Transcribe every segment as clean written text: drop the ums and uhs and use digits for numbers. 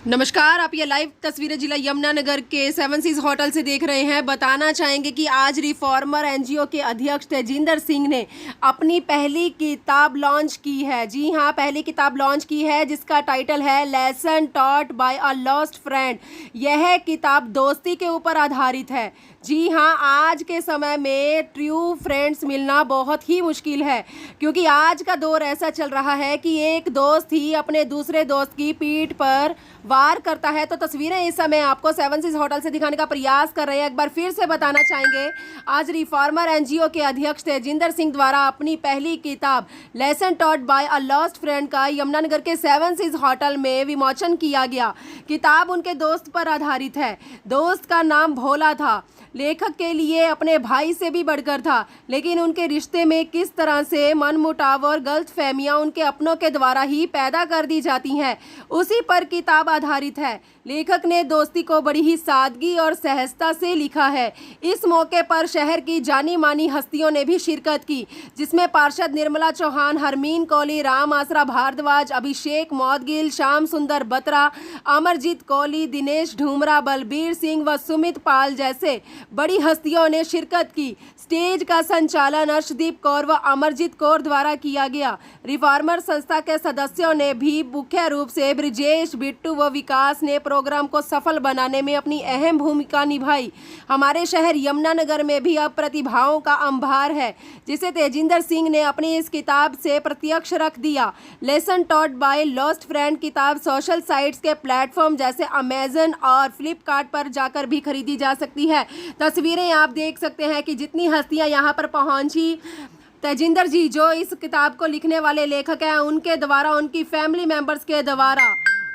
नमस्कार, आप ये लाइव तस्वीरें जिला यमुनानगर के सेवन सीज होटल से देख रहे हैं। बताना चाहेंगे कि आज रिफॉर्मर एनजीओ के अध्यक्ष तेजिंदर सिंह ने अपनी पहली किताब लॉन्च की है। जी हां, पहली किताब लॉन्च की है जिसका टाइटल है lesson taught by a lost friend. यह किताब दोस्ती के ऊपर आधारित है। जी हां, आज के समय में ट्रू फ्रेंड्स मिलना बहुत ही मुश्किल है, क्योंकि आज का दौर ऐसा चल रहा है कि एक दोस्त ही अपने दूसरे दोस्त की पीठ पर वार करता है। तो तस्वीरें इस समय आपको सेवन सीज होटल से दिखाने का प्रयास कर रहे हैं। एक बार फिर से बताना चाहेंगे, आज रिफॉर्मर एनजीओ के अध्यक्ष तेजिंदर सिंह द्वारा अपनी पहली किताब lesson taught by a lost friend का यमुनानगर के सेवन सीज होटल में विमोचन किया गया। किताब उनके दोस्त पर आधारित है। दोस्त का नाम भोला था, लेखक के लिए अपने भाई से भी बढ़कर था, लेकिन उनके रिश्ते में किस तरह से मनमुटाव और गलतफहमियां उनके अपनों के द्वारा ही पैदा कर दी जाती हैं, उसी पर किताब आधारित है। लेखक ने दोस्ती को बड़ी ही सादगी और सहजता से लिखा है। इस मौके पर शहर की जानी मानी हस्तियों ने भी शिरकत की, जिसमें पार्षद निर्मला चौहान, हरमीन कोहली, राम आसरा भारद्वाज, अभिषेक मौदगिल, श्याम सुंदर बत्रा, अमरजीत कोहली, दिनेश ढूमरा, बलबीर सिंह व सुमित पाल जैसे बड़ी हस्तियों ने शिरकत की। स्टेज का संचालन अर्शदीप कौर व अमरजीत कौर द्वारा किया गया। रिफॉर्मर संस्था के सदस्यों ने भी मुख्य रूप से ब्रिजेश, बिट्टू व विकास ने प्रोग्राम को सफल बनाने में अपनी अहम भूमिका निभाई। हमारे शहर यमुनानगर में भी अब प्रतिभाओं का अंबार है, जिसे तेजिंदर सिंह ने अपनी इस किताब से प्रत्यक्ष रख दिया। Lesson taught by lost friend किताब सोशल साइट्स के प्लेटफॉर्म जैसे अमेजन और फ्लिपकार्ट पर जाकर भी खरीदी जा सकती है। तस्वीरें आप देख सकते हैं कि जितनी हस्तियां यहां पर पहुंची, तेजिंदर जी जो इस किताब को लिखने वाले लेखक हैं, उनके द्वारा, उनकी फैमिली मेंबर्स के द्वारा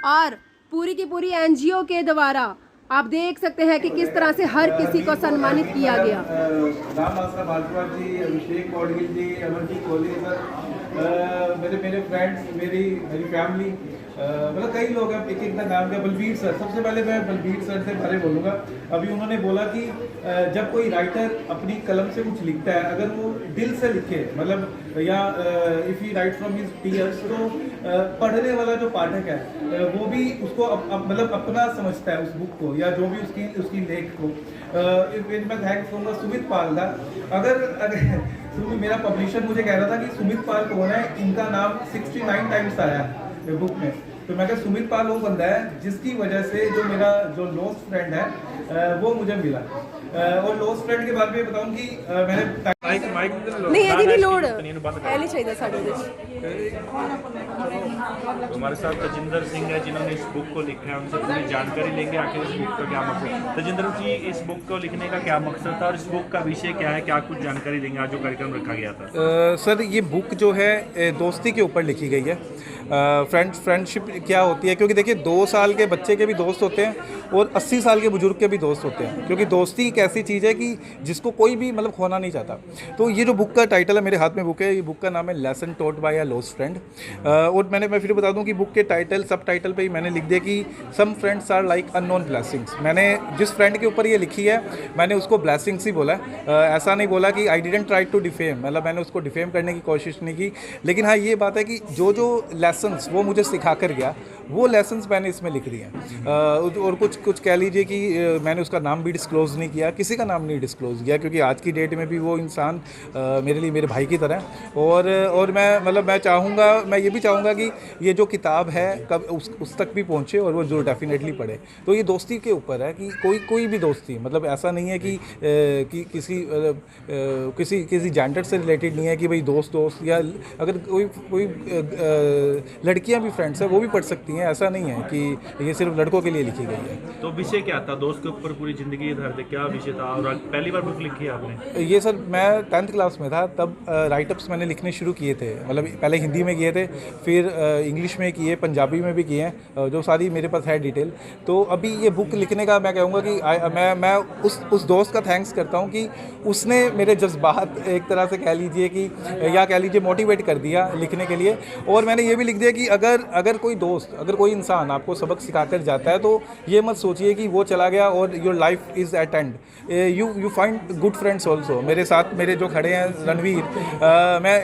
और पूरी की पूरी एनजीओ के द्वारा आप देख सकते हैं कि किस तरह से हर किसी को सम्मानित किया गया। राम आसरा भारद्वाज जी, अभिषेक मौदगिल जी, अमरजीत कोहली सर, मेरे फ्रेंड्स, मेरी फैमिली, मतलब कई लोग हैं, एक का नाम है बलबीर सर। सबसे पहले मैं बलबीर सर से बारे बोलूँगा। अभी उन्होंने बोला कि जब कोई राइटर अपनी कलम से कुछ लिखता है, अगर वो दिल से लिखे, मतलब या if he right from his tears, तो पढ़ने वाला जो पाठक है वो भी उसको मतलब अपना समझता है उस बुक को, या जो भी उसकी लेख को। मैं थैंक्स करूँगा सुमित पाल का। अगर मेरा पब्लिशर मुझे कह रहा था कि सुमित पाल कौन है, इनका नाम 69 टाइम्स आया बुक में, तो मैं कहा सुमित पाल वो बंदा है जिसकी वजह से जो मेरा जो लॉस्ट फ्रेंड है वो मुझे मिला। और लॉस्ट फ्रेंड के बारे में बताऊं कि मैंने नहीं ਇਹਦੀ ਨਹੀਂ ਲੋੜ ਐ ਨਹੀਂ ਚਾਹੀਦਾ ਸਾਡੇ ਵਿੱਚ। हमारे साथ तेजिंदर सिंह है जिन्होंने इस बुक को लिखा है, उनसे पूरी जानकारी लेंगे आखिर इस बुक का क्या मकसद। तेजिंदर जी, इस बुक को लिखने का क्या मकसद था और इस बुक का विषय क्या है, क्या कुछ जानकारी देंगे आज जो कार्यक्रम रखा गया था। सर, ये बुक जो है दोस्ती के ऊपर लिखी गई है। फ्रेंडशिप क्या होती है, क्योंकि देखिए 2 साल के बच्चे के भी दोस्त होते हैं और 80 साल के बुजुर्ग के भी दोस्त होते हैं, क्योंकि दोस्ती एक ऐसी चीज़ है कि जिसको कोई भी मतलब खोना नहीं चाहता। तो ये जो बुक का टाइटल है, मेरे हाथ में बुक है, ये बुक का नाम है lesson taught by a lost friend. और मैं फिर बता दूं कि बुक के टाइटल, सब टाइटल पे ही मैंने लिख दिया कि some friends are like unknown blessings. मैंने जिस फ्रेंड के ऊपर ये लिखी है, मैंने उसको ब्लेसिंग्स ही बोला है। ऐसा नहीं बोला कि I didn't try to defame, मतलब मैंने उसको डिफेम करने की कोशिश नहीं की। लेकिन हाँ, ये बात है कि जो लेसन्स वो मुझे सिखा कर गया, वो लेसन्स मैंने इसमें लिख दिए हैं। और कुछ कह लीजिए कि मैंने उसका नाम भी डिस्क्लोज़ नहीं किया, किसी का नाम नहीं डिस्क्लोज़ किया, क्योंकि आज की डेट में भी वो इंसान मेरे लिए मेरे भाई की तरह है। और मैं चाहूँगा, मैं ये भी चाहूँगा कि ये जो किताब है कब उस तक भी पहुँचे और वो जो डेफिनेटली पढ़े। तो ये दोस्ती के ऊपर है कि कोई भी दोस्ती, मतलब ऐसा नहीं है कि किसी जेंडर से रिलेटेड नहीं है कि भाई दोस्त, या अगर कोई लड़कियाँ भी फ्रेंड्स हैं वो भी पढ़ सकती हैं। ऐसा नहीं है कि ये सिर्फ लड़कों के लिए लिखी गई है। तो विषय क्या था, दोस्त के ऊपर पूरी जिंदगी आधारित, क्या विषय था और पहली बार बुक लिखी है आपने? ये सर, मैं 10th क्लास में था तब राइटअप्स मैंने लिखने शुरू किए थे। मतलब पहले हिंदी में किए थे, फिर इंग्लिश में किए, पंजाबी में भी किए हैं, जो सारी मेरे पास है डिटेल। तो अभी ये बुक लिखने का मैं कहूँगा कि मैं उस दोस्त का थैंक्स करता हूँ कि उसने मेरे जज्बात एक तरह से कह लीजिए कि, या कह लीजिए मोटिवेट कर दिया लिखने के लिए। और मैंने ये भी लिख दिया कि अगर कोई दोस्त, अगर कोई इंसान आपको सबक सिखा कर जाता है, तो ये मत सोचिए कि वो चला गया और your life is at end. You find good friends also. मेरे साथ मेरे जो खड़े हैं रणवीर,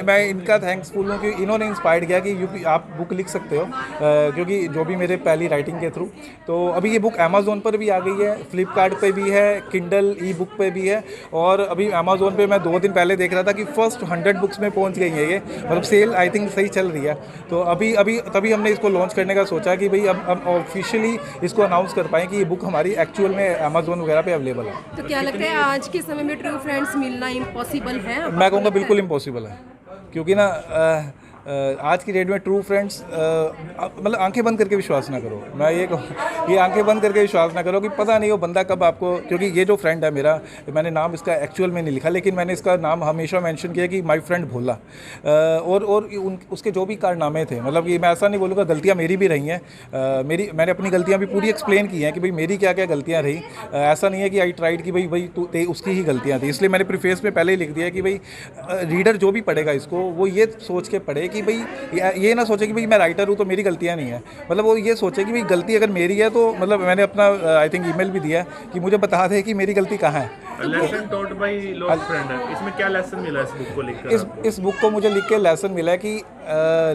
मैं इनका थैंक्सफुल हूँ कि इन्होंने इंस्पायर्ड किया कि आप बुक लिख सकते हो, क्योंकि जो भी मेरे पहली राइटिंग के थ्रू। तो अभी ये बुक अमेज़ोन पर भी आ गई है, फ्लिपकार्ट पे भी है, किंडल ई बुक पे भी है, और अभी अमेज़ोन पे मैं 2 दिन पहले देख रहा था कि फर्स्ट 100 बुक्स में पहुंच गई है ये, मतलब सेल आई थिंक सही चल रही है। तो अभी तभी हमने इसको लॉन्च करने का सोचा कि भाई अब हम ऑफिशियली इसको अनाउंस कर पाएँ कि ये बुक हमारी एक्चुअल में अमेज़ोन वगैरह पे अवेलेबल है। तो क्या लगता है आज के समय में ट्रू फ्रेंड्स मिलना इम्पॉसिबल है? मैं कहूँगा बिल्कुल इम्पॉसिबल है, क्योंकि ना आज की डेट में ट्रू फ्रेंड्स मतलब आंखें बंद करके विश्वास ना करो। मैं ये कहूँ ये आंखें बंद करके विश्वास ना करो कि पता नहीं वो बंदा कब आपको, क्योंकि ये जो फ्रेंड है मेरा, मैंने नाम इसका एक्चुअल में नहीं लिखा, लेकिन मैंने इसका नाम हमेशा मेंशन किया कि माय फ्रेंड भोला। और उसके जो भी कारनामे थे, मतलब कि मैं ऐसा नहीं बोलूँगा, गलतियाँ मेरी भी रही हैं, मैंने अपनी गलतियाँ भी पूरी एक्सप्लेन की हैं कि भाई मेरी क्या क्या गलतियाँ रही। ऐसा नहीं है कि आई ट्राइड कि भाई उसकी ही गलतियाँ थी, इसलिए मैंने प्रीफेस में पहले ही लिख दिया कि भाई रीडर जो भी पढ़ेगा इसको वो ये सोच के पढ़े कि भाई ये ना सोचे कि भाई मैं राइटर हूँ तो मेरी गलतियाँ नहीं है, मतलब वो ये सोचे कि भाई गलती अगर मेरी है तो मतलब मैंने अपना आई थिंक ईमेल भी दिया है कि मुझे बता दे कि मेरी गलती कहाँ है। Lesson taught by lost friend है, इसमें क्या लेसन मिला इस बुक को लिखकर? इस बुक को मुझे लिख के लेसन मिला है कि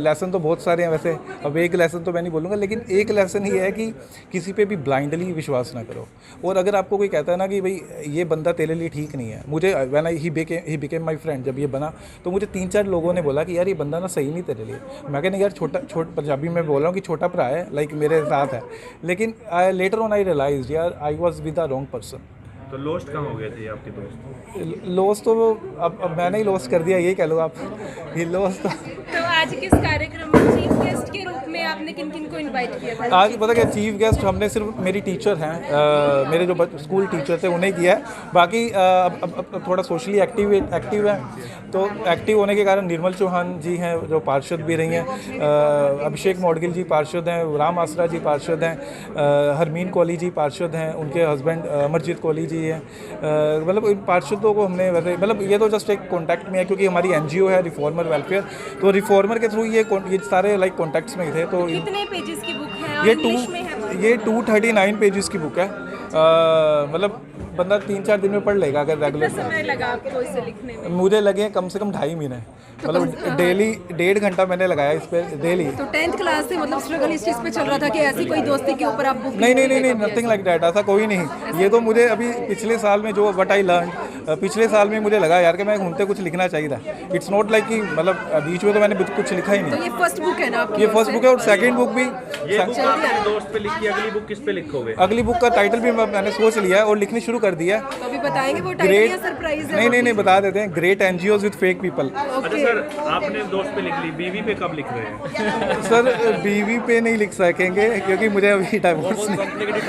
लेसन तो बहुत सारे हैं वैसे, अब एक लेसन तो मैं नहीं बोलूँगा, लेकिन एक लेसन ही है कि किसी पे भी ब्लाइंडली विश्वास ना करो। और अगर आपको कोई कहता है ना कि भाई ये बंदा तेरे लिए ठीक नहीं है, मुझे when he became my friend, जब ये बना तो मुझे 3-4 लोगों ने बोला कि यार ये बंदा ना सही नहीं तेरे लिए। मैं कहना यार छोटा पंजाबी में बोल रहा हूँ कि छोटा भरा है, लाइक मेरे साथ है, लेकिन लेटर ऑन आई रियलाइज यार I was with the wrong person. तो लॉस्ट कहाँ हो गए थे आपके दोस्त? लॉस तो अब मैंने ही लॉस कर दिया, ये कह लो आप, ये लॉस तो आज किस कार्यक्रम में चीफ गेस्ट के रूप में आपने किन किन को इनवाइट किया था? आज पता क्या, चीफ गेस्ट हमने सिर्फ मेरी टीचर हैं, मेरे जो स्कूल टीचर थे उन्हें किया है। बाकी अब थोड़ा सोशली एक्टिव है, तो एक्टिव होने के कारण निर्मल चौहान जी हैं जो पार्षद भी रही हैं, अभिषेक मौडगिल जी पार्षद हैं, राम आसरा जी पार्षद हैं, हरमीन कोहली जी पार्षद हैं, उनके हस्बैंड अमरजीत कोहली जी हैं। मतलब इन पार्षदों को हमने वैसे, मतलब ये तो जस्ट एक कॉन्टैक्ट में है क्योंकि हमारी एनजीओ है रिफॉर्मर वेलफेयर, तो रिफॉर्मर के थ्रू ये सारे लाइक कॉन्टैक्ट्स में थे। तो कितने पेजेस की बुक है और ये इंग्लिश में है? ये 239 पेजेस की बुक है। मतलब बंदा 3-4 दिन में पढ़ लेगा अगर कितना रेगुलर। समय लगा आपको इसे लिखने में? मुझे लगे कम से कम 2.5 महीने, मतलब डेली 1.5 घंटा मैंने लगाया इस पर डेली। तो 10th क्लास से मतलब स्ट्रगल इस चीज़ पे चल रहा था कि ऐसी कोई दोस्ती के ऊपर आप बुक नहीं, नथिंग लाइक दैट, ऐसा कोई नहीं। ये तो मुझे अभी पिछले साल में जो व्हाट आई लर्न, पिछले साल में मुझे लगा यार कि मैं घूमते कुछ लिखना चाहिए था। इट्स नॉट लाइक कि मतलब बीच में तो मैंने कुछ लिखा ही तो नहीं। ये फर्स्ट बुक है ना आपकी? ये फर्स्ट बुक है, और सेकंड बुक भी। ये बुक आपने दोस्त पे लिखी, अगली बुक किस पे लिखोगे? अगली बुक का टाइटल भी मैंने सोच लिया है और लिखनी शुरू कर दिया है। तो अभी बताएंगे वो टाइटल या सरप्राइज है? नहीं, बता देते हैं, great NGOs with fake people. अच्छा सर, आपने दोस्त पे लिख ली, बीवी पे कब लिख रहे हैं? सर बीवी पे नहीं लिख सकेंगे क्योंकि मुझे अभी डाइवोर्स नहीं।